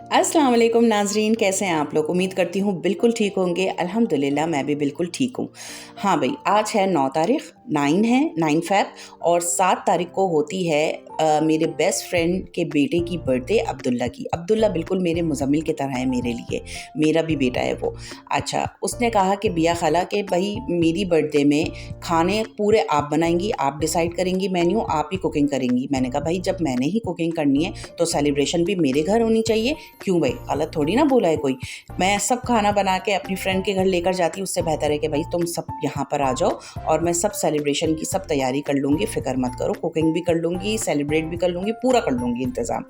अस्सलाम वालेकुम नाज़रीन, कैसे हैं आप लोग। उम्मीद करती हूँ बिल्कुल ठीक होंगे। अल्हम्दुलिल्लाह मैं भी बिल्कुल ठीक हूँ। हाँ भाई, आज है 9 तारीख़, 9 है 9 फ़ेब और 7 तारीख़ को होती है मेरे बेस्ट फ्रेंड के बेटे की बर्थडे अब्दुल्ला की। अब्दुल्ला बिल्कुल मेरे मुज़म्मिल की तरह है मेरे लिए, मेरा भी बेटा है वो। अच्छा, उसने कहा कि बिया खाला कि भाई मेरी बर्थडे में खाने पूरे आप बनाएंगी, आप डिसाइड करेंगी मेन्यू, आप ही कुकिंग करेंगी। मैंने कहा भाई जब मैंने ही कुकिंग करनी है तो सेलिब्रेशन भी मेरे घर होनी चाहिए। क्यों भाई, गलत थोड़ी ना बोला है कोई। मैं सब खाना बना के अपनी फ्रेंड के घर लेकर जाती, उससे बेहतर है कि भाई तुम सब यहाँ पर आ जाओ और मैं सब सेलिब्रेशन की सब तैयारी कर लूँगी, फ़िक्र मत करो, कुकिंग भी कर लूँगी, सेलिब्रेट भी कर लूँगी, पूरा कर लूँगी इंतज़ाम।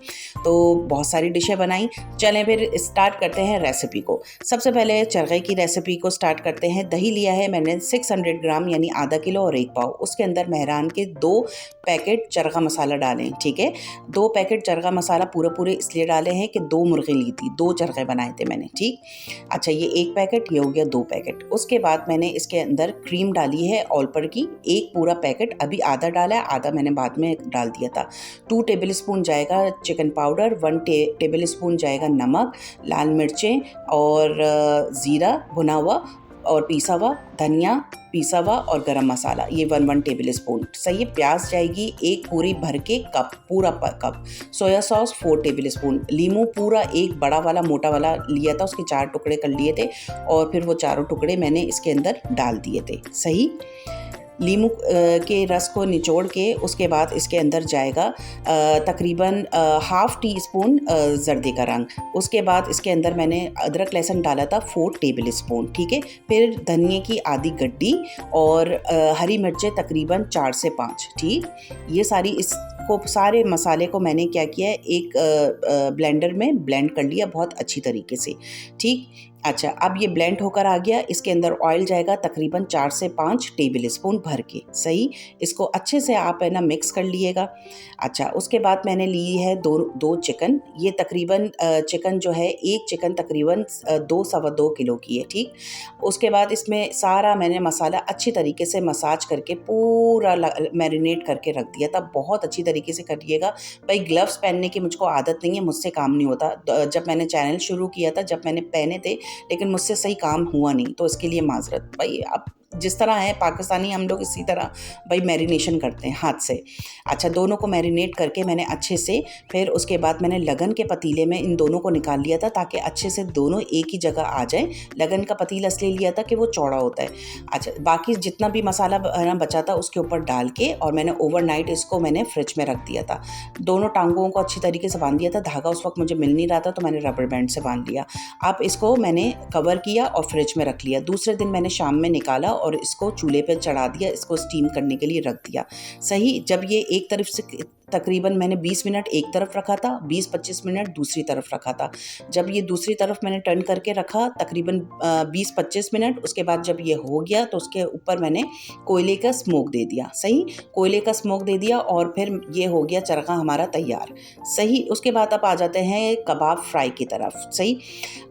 तो बहुत सारी डिशें बनाई। चलें फिर स्टार्ट करते हैं रेसिपी को। सबसे पहले चरखे की रेसिपी को स्टार्ट करते हैं। दही लिया है मैंने 600 ग्राम यानी आधा किलो और 1 पाव। उसके अंदर मेहरान के 2 पैकेट चरखा मसाला डालें, ठीक है। 2 पैकेट चरखा मसाला पूरे इसलिए डाले हैं कि 2 मुर्गे ली थी, 2 चरखे बनाए थे मैंने, ठीक। अच्छा, ये 1 पैकेट, ये हो गया 2 पैकेट। उसके बाद मैंने इसके अंदर क्रीम डाली है ऑलपर की, 1 पूरा पैकेट, अभी आधा डाला है, आधा मैंने बाद में डाल दिया था। 2 टेबल स्पून जाएगा चिकन पाउडर, 1 टेबल स्पून जाएगा नमक, लाल मिर्चें और ज़ीरा भुना हुआ और पीसा हुआ, धनिया पीसा हुआ और गरम मसाला, ये 1 टेबल स्पून। सही है। प्याज जाएगी 1 पूरी भर के कप, पूरा cup. Soya sauce 4 tablespoon. लीमू पूरा 1 बड़ा वाला मोटा वाला लिया था, उसके 4 टुकड़े कर लिए थे और फिर वो चारों टुकड़े मैंने इसके अंदर डाल दिए थे। सही। लीमू के रस को निचोड़ के उसके बाद इसके अंदर जाएगा तकरीबन हाफ़ टी स्पून ज़र्दे का रंग। उसके बाद इसके अंदर मैंने अदरक लहसुन डाला था 4 टेबल स्पून, ठीक है। फिर धनिए की आधी गड्डी और हरी मिर्चें तकरीबन 4 से 5, ठीक। ये सारी इसको सारे मसाले को मैंने क्या किया है, एक ब्लेंडर में ब्लेंड कर लिया बहुत अच्छी तरीके से, ठीक। अच्छा, अब ये ब्लेंड होकर आ गया। इसके अंदर ऑयल जाएगा तकरीबन 4 से 5 टेबल स्पून भर के। सही। इसको अच्छे से आप है ना मिक्स कर लीजिएगा। अच्छा, उसके बाद मैंने ली है दो चिकन। ये तकरीबन चिकन जो है, एक चिकन तकरीबन 2 सवा 2 किलो की है, ठीक। उसके बाद इसमें सारा मैंने मसाला अच्छी तरीके से मसाज करके पूरा मैरिनेट करके रख दिया था। बहुत अच्छी तरीके से करिएगा भाई। ग्लव्स पहनने की मुझको आदत नहीं है, मुझसे काम नहीं होता। जब मैंने चैनल शुरू किया था, जब मैंने पहने थे, लेकिन मुझसे सही काम हुआ नहीं, तो इसके लिए माजरत। भाई अब जिस तरह है पाकिस्तानी हम लोग, इसी तरह भाई मैरिनेशन करते हैं हाथ से। अच्छा, दोनों को मैरिनेट करके मैंने अच्छे से, फिर उसके बाद मैंने लगन के पतीले में इन दोनों को निकाल लिया था ताकि अच्छे से दोनों एक ही जगह आ जाए। लगन का पतीला इसलिए लिया था कि वो चौड़ा होता है। अच्छा, बाकी जितना भी मसाला बचा था उसके ऊपर डाल के और मैंने ओवरनाइट इसको मैंने फ्रिज में रख दिया था। दोनों टांगों को अच्छी तरीके से बांध दिया था। धागा उस वक्त मुझे मिल नहीं रहा था तो मैंने रबर बैंड से बांध लिया। अब इसको मैंने कवर किया और फ्रिज में रख लिया। दूसरे दिन मैंने शाम में निकाला और इसको चूल्हे पर चढ़ा दिया, इसको स्टीम करने के लिए रख दिया। सही। जब ये एक तरफ से तकरीबन मैंने 20 मिनट एक तरफ रखा था, 20-25 मिनट दूसरी तरफ रखा था। जब ये दूसरी तरफ मैंने टर्न करके रखा तकरीबन 20-25 मिनट, उसके बाद जब ये हो गया तो उसके ऊपर मैंने कोयले का स्मोक दे दिया। सही। कोयले का स्मोक दे दिया और फिर ये हो गया चरखा हमारा तैयार। सही। उसके बाद अब आ जाते हैं कबाब फ्राई की तरफ। सही।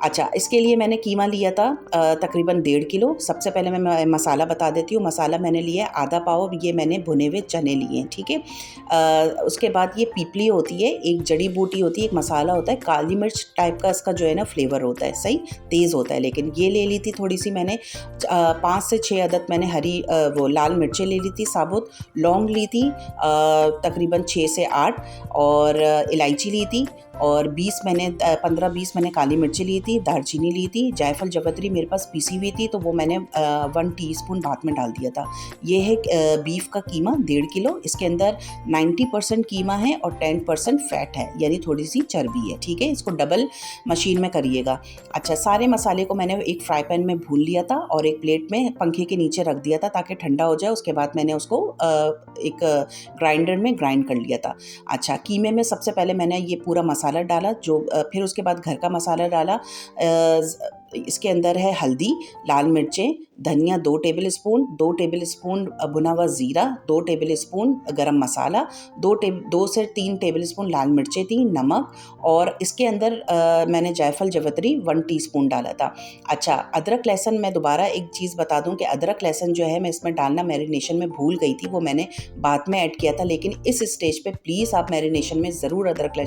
अच्छा, इसके लिए मैंने कीमा लिया था तकरीबन 1.5 किलो। सबसे पहले मैं मसाला बता देती हूँ। मसाला मैंने लिया है आधा पाव, ये मैंने भुने हुए चने लिए हैं, ठीक है। उसके बाद ये पीपली होती है, एक जड़ी बूटी होती है, एक मसाला होता है, काली मिर्च टाइप का इसका जो है ना फ्लेवर होता है। सही। तेज़ होता है, लेकिन ये ले ली थी थोड़ी सी मैंने 5 से 6 अदद मैंने हरी वो लाल मिर्चें ले ली थी साबुत। लौंग ली थी तकरीबन 6 से 8 और इलायची ली थी और 15-20 मैंने काली मिर्ची ली थी, दालचीनी ली थी, जायफल जवित्री मेरे पास पीसी हुई थी तो वो मैंने 1 टीस्पून बाद में डाल दिया था। ये है बीफ का कीमा 1.5 किलो। इसके अंदर 90% कीमा है और 10% फैट है, यानी थोड़ी सी चर्बी है, ठीक है। इसको डबल मशीन में करिएगा। अच्छा, सारे मसाले को मैंने एक फ्राई पैन में भून लिया था और एक प्लेट में पंखे के नीचे रख दिया था ताकि ठंडा हो जाए। उसके बाद मैंने उसको एक ग्राइंडर में ग्राइंड कर लिया था। अच्छा, कीमे में सबसे पहले मैंने ये पूरा मसाला डाला, जो फिर उसके बाद घर का मसाला डाला। इसके अंदर है हल्दी, लाल मिर्चें, धनिया 2 टेबल स्पून, 2 टेबल स्पून भुना हुआ ज़ीरा, 2 टेबल स्पून गरम मसाला, 2 से 3 टेबल स्पून लाल मिर्चें थी, नमक, और इसके अंदर मैंने जायफल जवित्री 1 टीस्पून डाला था। अच्छा, अदरक लहसुन, मैं दोबारा एक चीज़ बता दूं कि अदरक लहसुन जो है मैं इसमें डालना मैरिनेशन में भूल गई थी, वो मैंने बाद में ऐड किया था, लेकिन इस स्टेज पे प्लीज़ आप मैरिनेशन में ज़रूर अदरक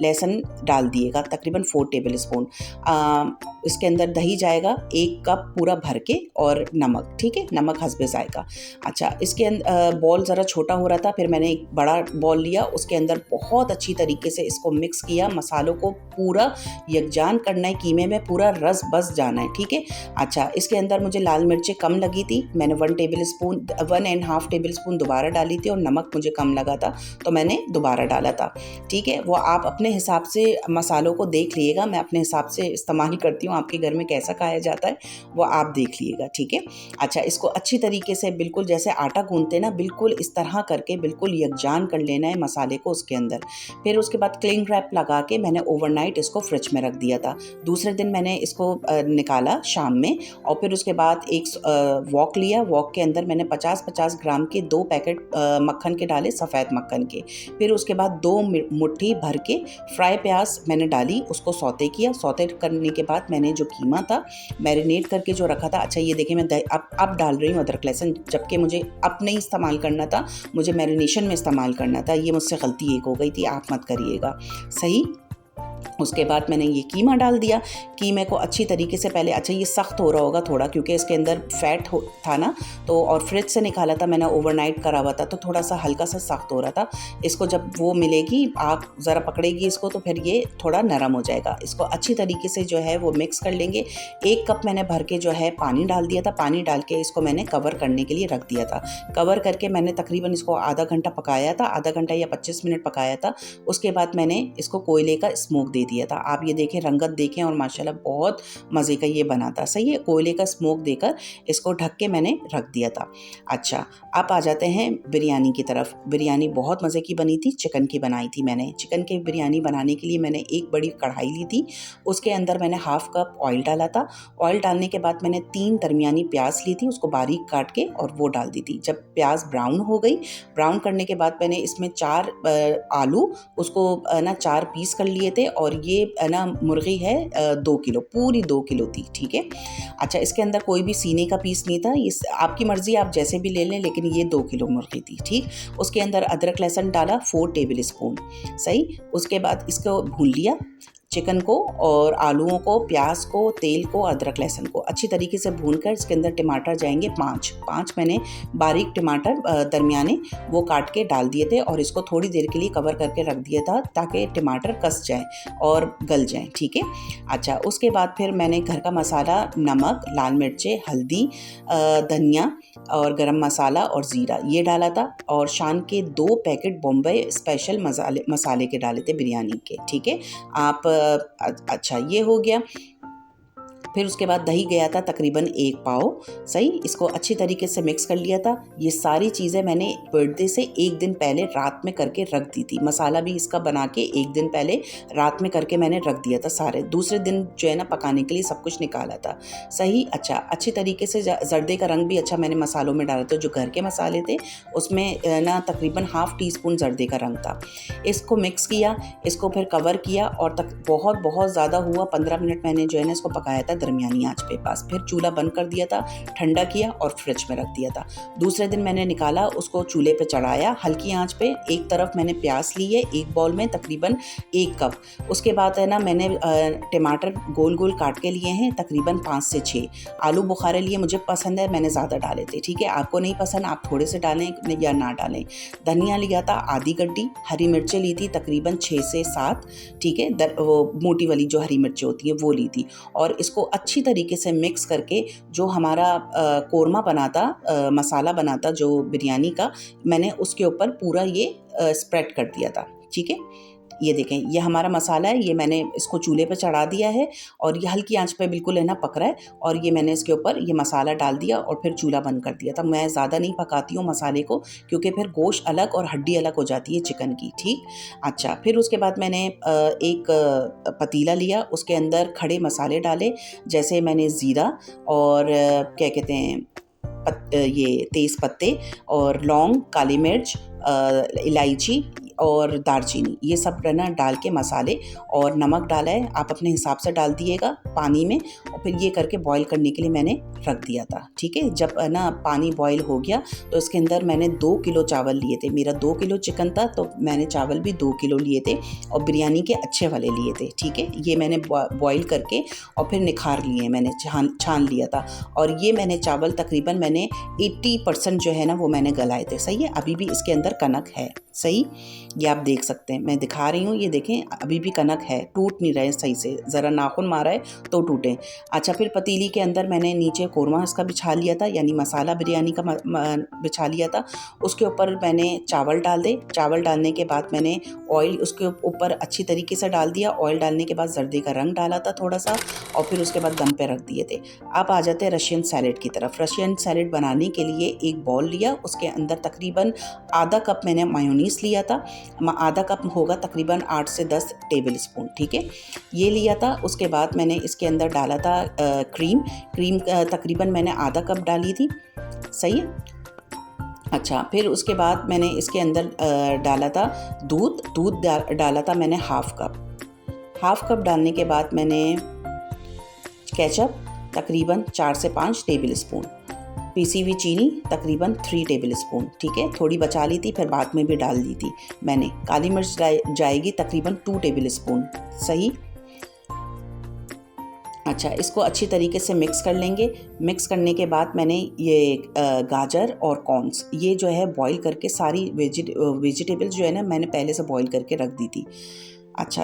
लहसुन डाल दिएगा, तकरीबन 4 टेबल स्पून। इसके अंदर दही जाएगा 1 कप पूरा भर के, और नमक, ठीक है, नमक हस्बे जायका। अच्छा, इसके बॉल ज़रा छोटा हो रहा था, फिर मैंने एक बड़ा बॉल लिया, उसके अंदर बहुत अच्छी तरीके से इसको मिक्स किया, मसालों को पूरा यकजान करना है, कीमे में पूरा रस बस जाना है, ठीक है। अच्छा, इसके अंदर मुझे लाल मिर्चें कम लगी थी, मैंने 1.5 टेबल स्पून दोबारा डाली थी, और नमक मुझे कम लगा था तो मैंने दोबारा डाला था, ठीक है। वो आप अपने हिसाब से मसालों को देख लीजिएगा, मैं अपने हिसाब से इस्तेमाल करती हूँ, आपके घर में कैसा खाया जाता है वो आप देख लीजिएगा, ठीक है। अच्छा, इसको अच्छी तरीके से बिल्कुल जैसे आटा गूंथते ना, बिल्कुल इस तरह करके बिल्कुल यकजान कर लेना है मसाले को उसके अंदर। फिर उसके बाद क्लिंग रैप लगा के मैंने ओवरनाइट इसको फ्रिज में रख दिया था। दूसरे दिन मैंने इसको निकाला शाम में, और फिर उसके बाद एक वॉक लिया, वॉक के अंदर मैंने 50-50 ग्राम के 2 पैकेट मक्खन के डाले, सफ़ेद मक्खन के। फिर उसके बाद 2 मुट्ठी भर के फ्राई प्याज मैंने डाली, उसको सौते किया। सौते करने के बाद मैंने जो कीमा था मैरिनेट करके जो रखा था, अच्छा ये देखिए मैं अब डाल रही हूँ अदरक लहसुन, जबकि मुझे अब नहीं इस्तेमाल करना था, मुझे मैरिनेशन में इस्तेमाल करना था, ये मुझसे गलती एक हो गई थी, आप मत करिएगा, सही। उसके बाद मैंने ये कीमा डाल दिया, कीमे को अच्छी तरीके से पहले, अच्छा ये सख्त हो रहा होगा थोड़ा क्योंकि इसके अंदर फैट था ना, तो और फ्रिज से निकाला था मैंने, ओवरनाइट करा हुआ था, तो थोड़ा सा हल्का सा सख्त हो रहा था। इसको जब वो मिलेगी, आग ज़रा पकड़ेगी इसको, तो फिर ये थोड़ा नरम हो जाएगा। इसको अच्छी तरीके से जो है वो मिक्स कर लेंगे। 1 कप मैंने भर के जो है पानी डाल दिया था, पानी डाल के इसको मैंने कवर करने के लिए रख दिया था। कवर करके मैंने तकरीबन इसको आधा घंटा पकाया था, आधा घंटा या 25 मिनट पकाया था। उसके बाद मैंने इसको कोयले का स्मोक दे दिया था। आप ये देखें, रंगत देखें, और माशाल्लाह बहुत मज़े का ये बना था, सही है। कोयले का स्मोक देकर इसको ढक के मैंने रख दिया था। अच्छा, अब आ जाते हैं बिरयानी की तरफ। बिरयानी बहुत मज़े की बनी थी, चिकन की बनाई थी मैंने। चिकन की बिरयानी बनाने के लिए मैंने एक बड़ी कढ़ाई ली थी, उसके अंदर मैंने 1/2 कप ऑयल डाला था। ऑयल डालने के बाद मैंने 3 दरमियानी प्याज ली थी, उसको बारीक काट के और वो डाल दी थी। जब प्याज ब्राउन हो गई, ब्राउन करने के बाद मैंने इसमें 4 आलू, उसको ना 4 पीस कर लिए थे, और ये ना मुर्गी है 2 किलो, पूरी 2 किलो थी, ठीक है। अच्छा, इसके अंदर कोई भी सीने का पीस नहीं था, ये आपकी मर्ज़ी, आप जैसे भी ले लें, लेकिन ये 2 किलो मुर्गी थी, ठीक। उसके अंदर अदरक लहसुन डाला 4 टेबल स्पून, सही। उसके बाद इसको भून लिया, चिकन को और आलूओं को, प्याज को, तेल को, अदरक लहसुन को अच्छी तरीके से भूनकर इसके अंदर टमाटर जाएंगे 5 मैंने बारीक टमाटर दरमियाने वो काट के डाल दिए थे, और इसको थोड़ी देर के लिए कवर करके रख दिया था ताकि टमाटर कस जाए और गल जाए, ठीक है। अच्छा, उसके बाद फिर मैंने घर का मसाला, नमक, लाल मिर्चें, हल्दी, धनिया और गरम मसाला और ज़ीरा ये डाला था, और शान के 2 पैकेट बॉम्बे स्पेशल मसाले के डाले थे बिरयानी के, ठीक है। आप अच्छा, ये हो गया। फिर उसके बाद दही गया था तकरीबन 1 पाव, सही। इसको अच्छी तरीके से मिक्स कर लिया था। ये सारी चीज़ें मैंने बर्थडे से 1 दिन पहले रात में करके रख दी थी। मसाला भी इसका बना के 1 दिन पहले रात में करके मैंने रख दिया था सारे। दूसरे दिन जो है ना पकाने के लिए सब कुछ निकाला था, सही। अच्छा, अच्छी तरीके से जर्दे का रंग भी अच्छा मैंने मसालों में डाला था। जो घर के मसाले थे उसमें ना तकरीबन 1/2 टीस्पून जर्दे का रंग था। इसको मिक्स किया, इसको फिर कवर किया, और बहुत ज़्यादा हुआ 15 मिनट मैंने जो है ना इसको पकाया था दरमियानी आंच पे पास। फिर चूल्हा बंद कर दिया था, ठंडा किया और फ्रिज में रख दिया था। दूसरे दिन मैंने निकाला, उसको चूल्हे पे चढ़ाया हल्की आंच पे। एक तरफ मैंने प्याज ली है, एक बाउल में तकरीबन 1 कप। उसके बाद है ना मैंने टमाटर गोल गोल काट के लिए हैं तकरीबन 5 से 6। आलू बुखारे लिए, मुझे पसंद है, मैंने ज़्यादा डाले थे, ठीक है। आपको नहीं पसंद आप थोड़े से डालें या ना डालें। धनिया लिया था आधी गड्डी, हरी मिर्चें ली थी तकरीबन 6 से 7, ठीक है। वो मोटी वाली जो हरी मिर्चें होती हैं वो ली थी, और इसको अच्छी तरीके से मिक्स करके जो हमारा कोरमा बना था, मसाला बना था जो बिरयानी का, मैंने उसके ऊपर पूरा ये स्प्रेड कर दिया था, ठीक है। ये देखें, ये हमारा मसाला है, ये मैंने इसको चूल्हे पे चढ़ा दिया है और ये हल्की आंच पे बिल्कुल है ना पक रहा है। और ये मैंने इसके ऊपर ये मसाला डाल दिया और फिर चूल्हा बंद कर दिया था। मैं ज़्यादा नहीं पकाती हूँ मसाले को, क्योंकि फिर गोश्त अलग और हड्डी अलग हो जाती है चिकन की, ठीक। अच्छा, फिर उसके बाद मैंने एक पतीला लिया, उसके अंदर खड़े मसाले डाले, जैसे मैंने ज़ीरा और क्या कहते हैं ये तेज़ पत्ते और लौंग, काली मिर्च, इलायची और दालचीनी, ये सब ना डाल के मसाले और नमक डाला है, आप अपने हिसाब से डाल दिएगा पानी में। और फिर ये करके बॉईल करने के लिए मैंने रख दिया था, ठीक है। जब ना पानी बॉईल हो गया तो इसके अंदर मैंने 2 किलो चावल लिए थे। मेरा 2 किलो चिकन था तो मैंने चावल भी 2 किलो लिए थे और बिरयानी के अच्छे वाले लिए थे, ठीक है। ये मैंने बॉईल करके और फिर निखार लिए, मैंने छान लिया था। और ये मैंने चावल तकरीबन मैंने 80% जो है ना वो मैंने गलाए थे, सही है। अभी भी इसके अंदर कनक है, सही, ये आप देख सकते हैं, मैं दिखा रही हूँ, ये देखें अभी भी कनक है, टूट नहीं रहे सही से, ज़रा नाखून मारा है तो टूटे। अच्छा, फिर पतीली के अंदर मैंने नीचे कोरमा इसका बिछा लिया था, यानी मसाला बिरयानी का बिछा लिया था। उसके ऊपर मैंने चावल डाल दे, चावल डालने के बाद मैंने ऑयल उसके ऊपर अच्छी तरीके से डाल दिया। ऑयल डालने के बाद जर्दे का रंग डाला था थोड़ा सा और फिर उसके बाद दम पे रख दिए थे। अब आ जाते हैं रशियन सैलेड की तरफ। रशियन सैलेड बनाने के लिए एक बॉल लिया, उसके अंदर तकरीबन आधा कप मैंने मायोनीस लिया था, आधा कप होगा तकरीबन 8 से 10 टेबल स्पून, ठीक है, ये लिया था। उसके बाद मैंने इसके अंदर डाला था क्रीम तकरीबन मैंने आधा कप डाली थी, सही है। अच्छा, फिर उसके बाद मैंने इसके अंदर डाला था दूध डाला था मैंने हाफ़ कप डालने के बाद मैंने केचप तकरीबन 4 से 5 टेबल स्पून, पीसी हुई चीनी तकरीबन 3 टेबल स्पून, ठीक है, थोड़ी बचा ली थी फिर बाद में भी डाल दी थी मैंने। काली मिर्च जाएगी तकरीबन 2 टेबल स्पून, सही। अच्छा, इसको अच्छी तरीके से मिक्स कर लेंगे। मिक्स करने के बाद मैंने ये गाजर और कॉर्न्स ये जो है बॉईल करके सारी वेजिटेबल जो है ना मैंने पहले से बॉईल करके रख दी थी। अच्छा,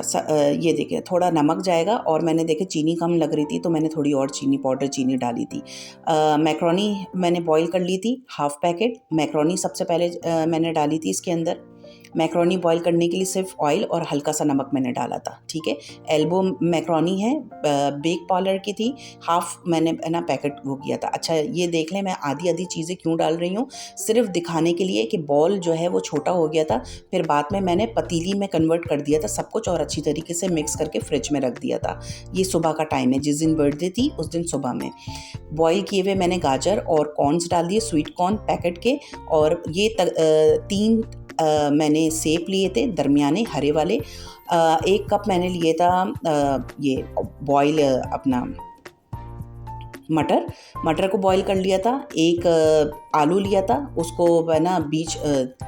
ये देखिए थोड़ा नमक जाएगा और मैंने देखे चीनी कम लग रही थी तो मैंने थोड़ी और पाउडर चीनी डाली थी। मैक्रोनी मैंने बॉईल कर ली थी, हाफ़ पैकेट मैक्रोनी सबसे पहले मैंने डाली थी इसके अंदर। मैक्रोनी बॉईल करने के लिए सिर्फ ऑयल और हल्का सा नमक मैंने डाला था, ठीक है। एल्बो मैक्रोनी है, बेक पार्लर की थी, हाफ़ मैंने ना पैकेट वो किया था। अच्छा, ये देख लें मैं आधी चीज़ें क्यों डाल रही हूँ, सिर्फ दिखाने के लिए कि बॉल जो है वो छोटा हो गया था। फिर बाद में मैंने पतीली में कन्वर्ट कर दिया था सब कुछ और अच्छी तरीके से मिक्स करके फ्रिज में रख दिया था। ये सुबह का टाइम है, जिस दिन बर्थडे थी उस दिन सुबह में बॉईल किए हुए मैंने गाजर और कॉर्न्स डाल दिए, स्वीट कॉर्न पैकेट के। और ये 3 मैंने सेब लिए थे दरमियाने हरे वाले। 1 कप मैंने लिए था ये बॉयल अपना मटर को बॉईल कर लिया था। 1 आलू लिया था, उसको है ना बीच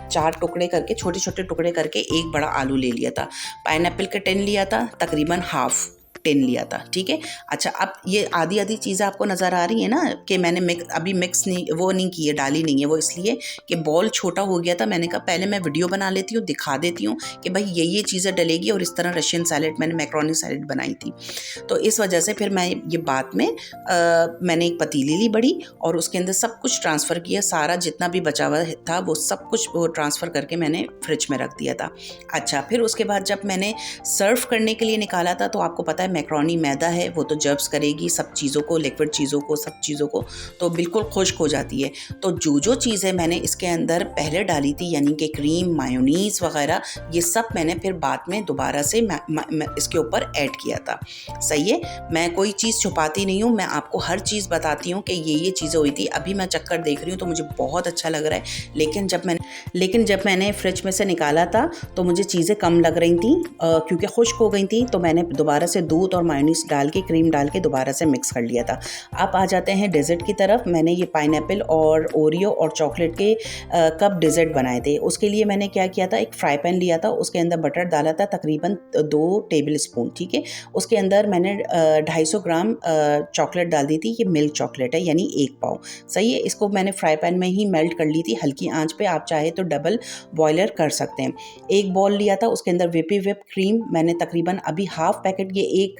4 टुकड़े करके छोटे टुकड़े करके 1 बड़ा आलू ले लिया था। पाइनएप्पल के 10 लिया था, तकरीबन हाफ़ 10 लिया था, ठीक है। अच्छा, अब ये आधी चीज़ें आपको नज़र आ रही है ना कि मैंने अभी मिक्स नहीं की है, डाली नहीं है, वो इसलिए कि बॉल छोटा हो गया था। मैंने कहा पहले मैं वीडियो बना लेती हूँ, दिखा देती हूँ कि भाई ये चीज़ें डलेगी। और इस तरह रशियन सैलेड मैंने मैक्रोनी सैलेड बनाई थी, तो इस वजह से फिर मैं ये बाद में मैंने एक पतीली ली बड़ी और उसके अंदर सब कुछ ट्रांसफ़र किया, सारा जितना भी बचा हुआ था वो सब कुछ वो ट्रांसफ़र करके मैंने फ्रिज में रख दिया था। अच्छा, फिर उसके बाद जब मैंने सर्व करने के लिए निकाला था तो आपको पता है मैक्रोनी मैदा है, वो तो जब्स करेगी सब चीज़ों को, लिक्विड चीज़ों को, सब चीज़ों को, तो बिल्कुल खुश्क हो जाती है। तो जो चीज़ें मैंने इसके अंदर पहले डाली थी यानी कि क्रीम, मायोनीज़ वगैरह, ये सब मैंने फिर बाद में दोबारा से इसके ऊपर ऐड किया था, सही है। मैं कोई चीज़ छुपाती नहीं हूँ, मैं आपको हर चीज़ बताती हूँ कि ये चीज़ें हुई थी। अभी मैं चक्कर देख रही हूँ तो मुझे बहुत अच्छा लग रहा है, लेकिन जब मैंने फ्रिज में से निकाला था तो मुझे चीज़ें कम लग रही थी क्योंकि खुश्क हो गई थी। तो मैंने दोबारा से दूध और मायोनीज़ डाल के, क्रीम डाल के दोबारा से मिक्स कर लिया था। अब आ जाते हैं डेज़र्ट की तरफ। मैंने ये पाइनएप्पल और ओरियो और चॉकलेट के कप डेज़र्ट बनाए थे। उसके लिए मैंने क्या किया था, एक फ्राई पैन लिया था, उसके अंदर बटर डाला था तकरीबन 2 टेबल स्पून, ठीक है। उसके अंदर मैंने 250 ग्राम चॉकलेट डाल दी थी, ये मिल्क चॉकलेट है यानी 1 पाव, सही है। इसको मैंने फ्राई पैन में ही मेल्ट कर ली थी हल्की आंच पे, आप चाहे तो डबल बॉयलर कर सकते हैं। 1 बॉल लिया था, उसके अंदर व्हिप क्रीम मैंने तकरीबन अभी हाफ़ पैकेट, ये एक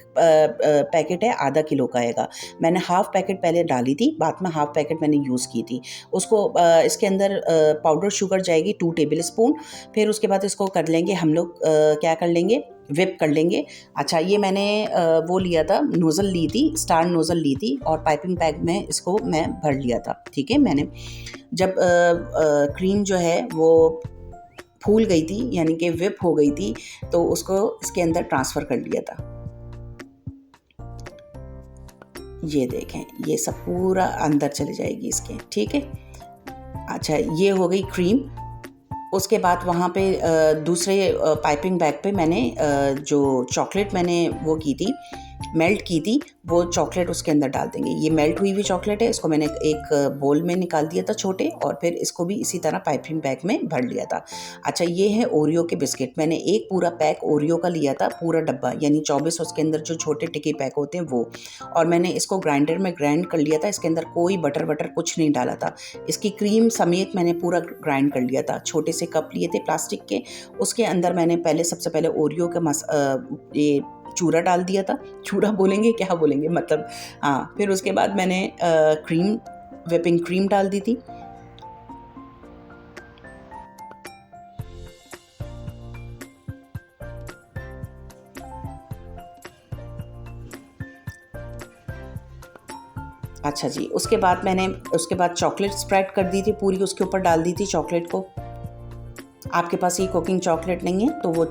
पैकेट है आधा किलो का आएगा। मैंने हाफ़ पैकेट पहले डाली थी, बाद में हाफ़ पैकेट मैंने यूज़ की थी। उसको इसके अंदर पाउडर शुगर जाएगी 2 टेबल स्पून। फिर उसके बाद इसको कर लेंगे हम लोग, क्या कर लेंगे, व्हिप कर लेंगे। अच्छा, ये मैंने वो लिया था, नोज़ल ली थी, स्टार नोज़ल ली थी और पाइपिंग बैग में इसको मैं भर लिया था। ठीक है, मैंने जब क्रीम जो है वो फूल गई थी, यानी कि व्हिप हो गई थी, तो उसको इसके अंदर ट्रांसफ़र कर लिया था। ये देखें, ये सब पूरा अंदर चले जाएगी इसके। ठीक है, अच्छा, ये हो गई क्रीम। उसके बाद वहाँ पे दूसरे पाइपिंग बैग पे मैंने जो चॉकलेट मैंने वो की थी, मेल्ट की थी, वो चॉकलेट उसके अंदर डाल देंगे। ये मेल्ट हुई हुई चॉकलेट है, इसको मैंने एक बोल में निकाल दिया था छोटे, और फिर इसको भी इसी तरह पाइपिंग बैग में भर लिया था। अच्छा, ये है ओरियो के बिस्किट। मैंने एक पूरा पैक ओरियो का लिया था, पूरा डब्बा, यानी 24 उसके अंदर जो छोटे टिकी पैक होते हैं वो, और मैंने इसको ग्राइंडर में ग्राइंड कर लिया था। इसके अंदर कोई बटर वटर कुछ नहीं डाला था, इसकी क्रीम समेत मैंने पूरा ग्राइंड कर लिया था। छोटे से कप लिए थे प्लास्टिक के, उसके अंदर मैंने सबसे पहले ओरियो का ये चूरा डाल दिया था। चूरा बोलेंगे, क्या बोलेंगे, मतलब हाँ। फिर उसके बाद मैंने क्रीम, व्हिपिंग क्रीम डाल दी थी। अच्छा जी, उसके बाद चॉकलेट स्प्रेड कर दी थी पूरी, उसके ऊपर डाल दी थी चॉकलेट को। आपके पास ये कुकिंग चॉकलेट नहीं है तो वो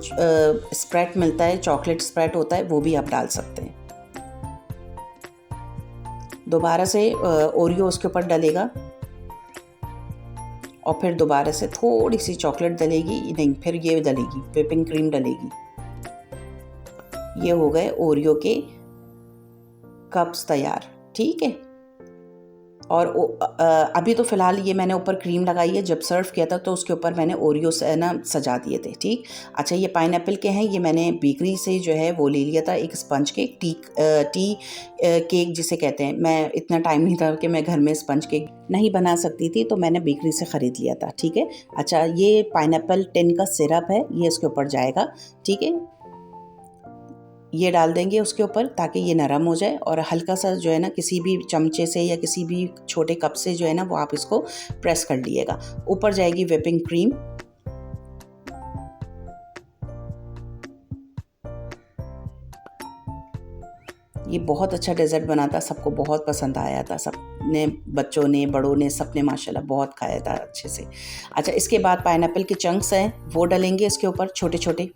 स्प्रेड मिलता है, चॉकलेट स्प्रेड होता है, वो भी आप डाल सकते हैं। दोबारा से ओरियो उसके ऊपर डलेगा और फिर दोबारा से थोड़ी सी चॉकलेट डलेगी, नहीं, फिर ये डलेगी, व्हिपिंग क्रीम डलेगी। ये हो गए ओरियो के कप्स तैयार। ठीक है, और अभी तो फ़िलहाल ये मैंने ऊपर क्रीम लगाई है, जब सर्व किया था तो उसके ऊपर मैंने ओरियो से ना सजा दिए थे। ठीक। अच्छा, ये पाइनएप्पल के हैं, ये मैंने बेकरी से जो है वो ले लिया था, एक स्पंज केक, टी केक जिसे कहते हैं। मैं इतना टाइम नहीं था कि मैं घर में स्पंज केक नहीं बना सकती थी, तो मैंने बेकरी से ख़रीद लिया था। ठीक है। अच्छा, ये पाइनएप्पल टिन का सिरप है, ये इसके ऊपर जाएगा। ठीक है, ये डाल देंगे उसके ऊपर ताकि ये नरम हो जाए, और हल्का सा जो है ना किसी भी चमचे से या किसी भी छोटे कप से जो है ना वो आप इसको प्रेस कर लीजिएगा। ऊपर जाएगी व्हिपिंग क्रीम। ये बहुत अच्छा डेज़र्ट बना था, सबको बहुत पसंद आया था, सबने, बच्चों ने, बड़ों ने, सबने माशाल्लाह बहुत खाया था अच्छे से। अच्छा, इसके बाद पाइनएप्पल के चंक्स हैं वो डलेंगे इसके ऊपर छोटे छोटे।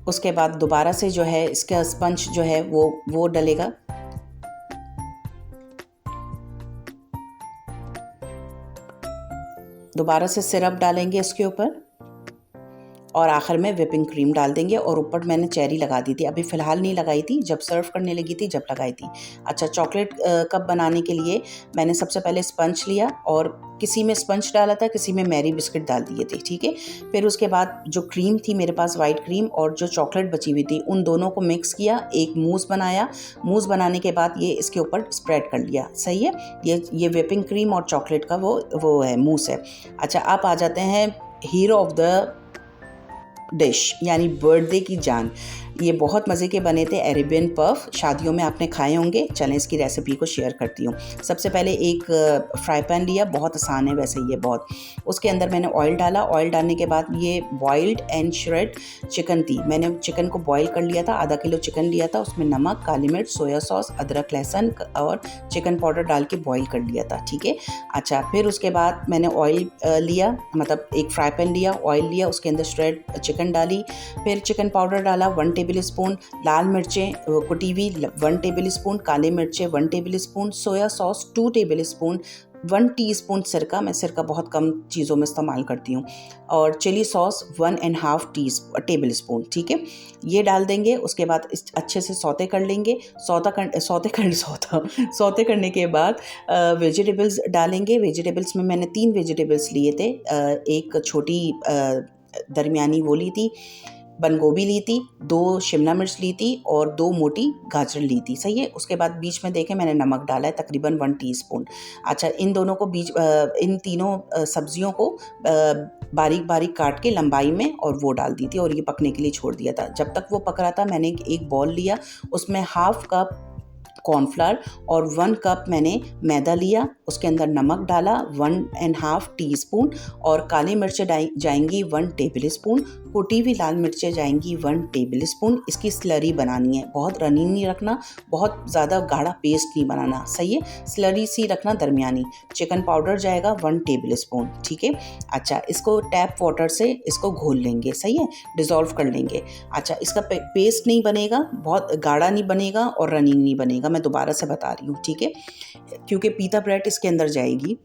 उसके बाद दोबारा से जो है इसका स्पंज जो है वो डलेगा। दोबारा से सिरप डालेंगे इसके ऊपर, और आखिर में व्हिपिंग क्रीम डाल देंगे, और ऊपर मैंने चेरी लगा दी थी, अभी फ़िलहाल नहीं लगाई थी, जब सर्व करने लगी थी जब लगाई थी। अच्छा, चॉकलेट कप बनाने के लिए मैंने सबसे पहले स्पंज लिया, और किसी में स्पंज डाला था, किसी में मैरी बिस्किट डाल दिए थे। ठीक है, फिर उसके बाद जो क्रीम थी मेरे पास, वाइट क्रीम, और जो चॉकलेट बची हुई थी, उन दोनों को मिक्स किया, एक मूस बनाया। मूस बनाने के बाद ये इसके ऊपर स्प्रेड कर लिया। सही है, ये व्हिपिंग क्रीम और चॉकलेट का वो है, मूस है। अच्छा, आप आ जाते हैं हीरो ऑफ द डिश, यानी बर्थडे की जान। ये बहुत मज़े के बने थे, अरेबियन पफ, शादियों में आपने खाए होंगे। चलें इसकी रेसिपी को शेयर करती हूँ। सबसे पहले एक फ्राई पैन लिया, बहुत आसान है वैसे ये बहुत। उसके अंदर मैंने ऑयल डाला, ऑयल डालने के बाद ये बॉइल्ड एंड श्रेड चिकन थी, मैंने चिकन को बॉईल कर लिया था, आधा किलो चिकन लिया था, उसमें नमक, काली मिर्च, सोया सॉस, अदरक, लहसुन और चिकन पाउडर डाल के बॉईल कर लिया था। ठीक है। अच्छा, फिर उसके बाद मैंने ऑयल लिया, मतलब एक फ्राई पैन लिया, ऑयल लिया, उसके अंदर श्रेड चिकन डाली, फिर चिकन पाउडर डाला 1 टेबल स्पून, लाल मिर्चें कुटी हुई 1 टेबल स्पून, काली मिर्चें 1 table spoon, soya sauce 2 table spoon, 1 teaspoon सिरका, मैं सिरका बहुत कम चीज़ों में इस्तेमाल करती हूँ, और चिली सॉस 1.5 टेबल स्पून। ठीक है, ये डाल देंगे। उसके बाद अच्छे से सौते कर लेंगे। सौते करने के बाद वेजिटेबल्स डालेंगे। वेजिटेबल्स में मैंने 3 वेजिटेबल्स लिए थे, एक छोटी दरमियानी वो ली थी, बंद गोभी ली थी, 2 शिमला मिर्च ली थी और 2 मोटी गाजर ली थी, सही है। उसके बाद बीच में देखें मैंने नमक डाला है तकरीबन 1 टीस्पून। अच्छा, इन दोनों को इन तीनों सब्जियों को बारीक बारीक काट के लंबाई में और वो डाल दी थी और ये पकने के लिए छोड़ दिया था। जब तक वो पक रहा था मैंने एक बॉल लिया, उसमें हाफ कप कॉर्नफ्लावर और 1 कप मैंने मैदा लिया, उसके अंदर नमक डाला 1.5 टीस्पून और काली मिर्चें जाएंगी 1 टेबल स्पून, कुटी हुई लाल मिर्चें जाएंगी 1 टेबल स्पून। इसकी स्लरी बनानी है, बहुत रनी नहीं रखना, बहुत ज़्यादा गाढ़ा पेस्ट नहीं बनाना, सही है, स्लरी सी रखना दरमियानी। चिकन पाउडर जाएगा 1 टेबल स्पून, ठीक है। अच्छा, इसको टैप वाटर से इसको घोल लेंगे, सही है, डिज़ोल्व कर लेंगे। अच्छा, इसका पेस्ट नहीं बनेगा, बहुत गाढ़ा नहीं बनेगा और रनी नहीं बनेगा, मैं दोबारा से बता रही हूँ, ठीक है, क्योंकि पीता ब्रेड इसके अंदर जाएगी।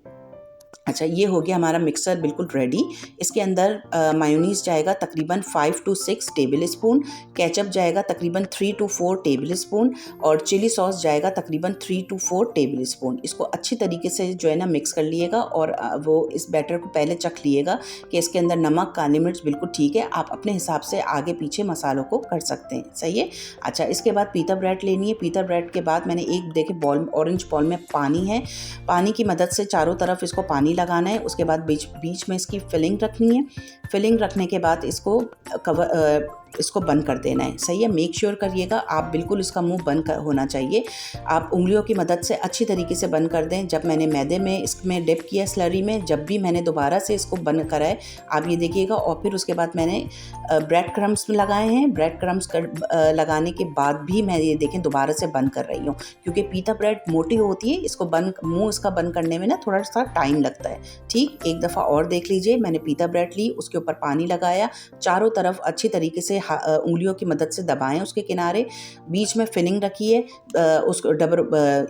अच्छा, ये हो गया हमारा मिक्सर बिल्कुल रेडी। इसके अंदर मायोनीज़ जाएगा तकरीबन 5 to 6 टेबल स्पून, केचप जाएगा तकरीबन 3 to 4 टेबल स्पून और चिली सॉस जाएगा तकरीबन 3 to 4 टेबल स्पून। इसको अच्छी तरीके से जो है ना मिक्स कर लिएगा और वो इस बैटर को पहले चख लिएगा कि इसके अंदर नमक काली मिर्च बिल्कुल ठीक है। आप अपने हिसाब से आगे पीछे मसालों को कर सकते हैं, सही है। अच्छा, इसके बाद पीता ब्रेड लेनी है। पीता ब्रेड के बाद मैंने एक देखे बॉल, ऑरेंज बॉल में पानी है, पानी की मदद से चारों तरफ इसको पानी लगाना है। उसके बाद बीच में इसकी फिलिंग रखनी है। फिलिंग रखने के बाद इसको बंद कर देना है, सही है। मेक श्योर करिएगा आप बिल्कुल इसका मुंह बंद होना चाहिए। आप उंगलियों की मदद से अच्छी तरीके से बंद कर दें। जब मैंने मैदे में इसमें डिप किया स्लरी में, जब भी मैंने दोबारा से इसको बंद करा है आप ये देखिएगा। और फिर उसके बाद मैंने ब्रेड क्रम्स लगाए हैं। ब्रेड क्रम्स लगाने के बाद भी मैं ये देखें दोबारा से बंद कर रही हूँ, क्योंकि पीता ब्रेड मोटी होती है, इसको मुंह इसका बंद करने में ना थोड़ा सा टाइम लगता है, ठीक। एक दफ़ा और देख लीजिए, मैंने पीता ब्रेड ली, उसके ऊपर पानी लगाया, चारों तरफ अच्छी तरीके से उंगलियों की मदद से दबाएं उसके किनारे, बीच में फिलिंग रखी है,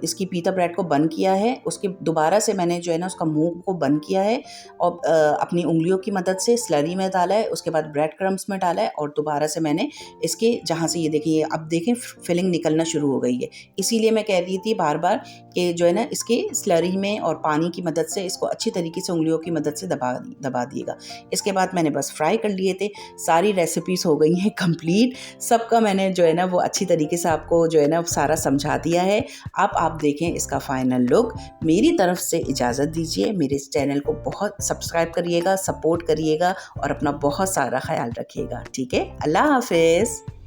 इसकी पीता ब्रेड को बंद किया है। उसके दोबारा से मैंने जो है ना उसका मुंह को बंद किया है और अपनी उंगलियों की मदद से स्लरी में डाला है, उसके बाद ब्रेड क्रम्स में डाला है और दोबारा से मैंने इसके जहाँ से ये देखिए, अब देखें फिलिंग निकलना शुरू हो गई है। इसीलिए मैं कह रही थी बार बार कि जो है ना इसके स्लरी में और पानी की मदद से इसको अच्छी तरीके से उंगलियों की मदद से दबा दिएगा। इसके बाद मैंने बस फ्राई कर लिए थे। सारी रेसिपीज़ हो गई हैं कंप्लीट, सबका मैंने जो है ना वो अच्छी तरीके से आपको जो है ना सारा समझा दिया है। अब आप देखें इसका फाइनल लुक। मेरी तरफ से इजाज़त दीजिए, मेरे इस चैनल को बहुत सब्सक्राइब करिएगा, सपोर्ट करिएगा और अपना बहुत सारा ख्याल रखिएगा, ठीक है। अल्लाह हाफिज़।